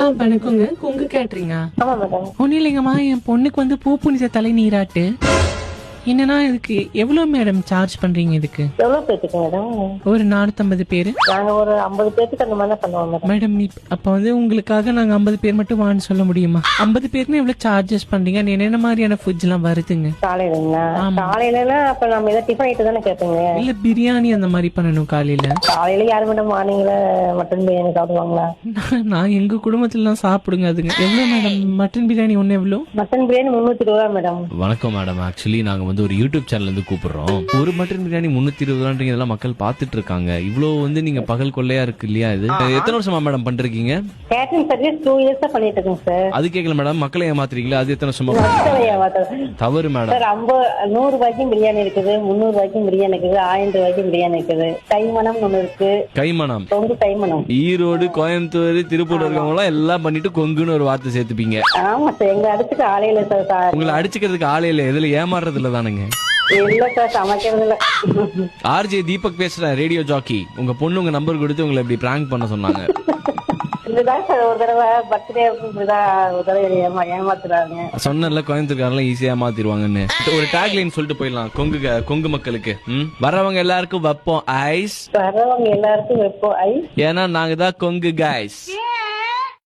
வணக்கங்க. கொங்கு கேட்டரிங்கா? ஆமா மேடம். ஒன்னும் இல்லைங்கம்மா, என் பொண்ணுக்கு வந்து பூ புனித தலை நீராட்டு. என்னன்னா இதுக்கு எவ்வளவு மேடம் சார்ஜ் பண்றீங்க? இதுக்கு எவ்வளவு பேத்துக்கு மேடம்? ஒரு 450 பேரு. நாங்க ஒரு 50 பேத்துக்கு அந்த மாதிரி தான் பண்ணுவோம் மேடம். மேடம் அப்ப வந்து உங்களுக்காக நாங்க 50 பேர் மட்டும் வான்னு சொல்ல முடியுமா? 50 பேருக்கு எவ்வளவு சார்ஜஸ் பண்றீங்க? என்னென்ன மாதிரியான ஃபுட்ஸ் எல்லாம் வருதுங்க? காலையிலங்களா? காலையில அப்ப நம்ம ஏதாவது டிஃபன் ஐட்டம் தானே கேட்பீங்க? இல்ல பிரியாணி அந்த மாதிரி பண்ணணும் காலையில. காலையில யாரு மேடம் மார்னிங்ல மட்டன் பிரியாணி சாப்பிடுவாங்களா? நான் எங்க குடும்பத்துல எல்லாம் சாப்பிடுங்க. அதுங்க எவ்வளவு மேடம்? மட்டன் பிரியாணி ஒண்ணு எவ்வளவு? மட்டன் பிரியாணி 320 ரூபா மேடம். வணக்கம் மேடம். ஆக்சுவலி நாங்க வந்து ஒரு யூடியூப் சேனல்ல இருந்து கூப்பிடுறோம். ஒரு மட்டன் பிரியாணி 320 இதெல்லாம் மக்கள் பாத்துட்டு இருக்காங்க. இவ்வளவு வந்து நீங்க பகல் கொள்ளையா இருக்கு இல்லையா? இது எத்தனை வருஷமா மேடம் பண்றீங்க? கேட்டரிங் சர்வீஸ் 2 இயர்ஸா பண்ணிட்டு இருக்கேன் சார். அது கேட்கல மேடம், மக்களை ஏமாத்துறீங்களா? அது எத்தனை வருஷமா? தவறு மேடம். சார் 100 ரூபாய்க்கும் பிரியாணி இருக்குது, 300 ரூபாய்க்கும் பிரியாணி இருக்குது, 1000 ரூபாய்க்கும் பிரியாணி இருக்குது. கைமணம் ஒண்ணு இருக்கு. கைமணம்? கொங்கு கைமணம். ஈரோடு, கோயம்புத்தூர், திருப்பூர் இருக்கவங்க எல்லாம் பண்ணிட்டு கொங்குன்னு ஒரு வார்த்தை சேர்த்துப்பீங்க. ஆமா சார், எங்க அடுத்துக்கு ஆலையில சார். உங்களை அடிச்சுக்கிறதுக்கு ஆளே இல்ல, எதுல ஏமாறுறது இல்ல தானுங்க? இல்ல சார், சமைக்கிறது இல்ல. ஆர்ஜே தீபக் பேசுறேன், ரேடியோ ஜாக்கி. உங்க பொண்ணு உங்க நம்பர் கொடுத்து உங்களை இப்படி பிராங்க் பண்ண சொன்னாங்க. இதுதான் சார் ஒரு தடவை பர்த்டே ஒரு தடவை ஏமாத்துறாங்க. சொன்னல கோயம்புத்தூர்காரெல்லாம் ஈஸியா மாத்திடுவாங்கன்னு. ஒரு டேக் லைன் சொல்லிட்டு போயிடலாம் கொங்கு மக்களுக்கு. வரவங்க எல்லாருக்கும் வைப்போம் ஐஸ், வரவங்க எல்லாருக்கும் வைப்போம் ஐஸ், ஏன்னா நாங்க தான் கொங்கு கைஸ்.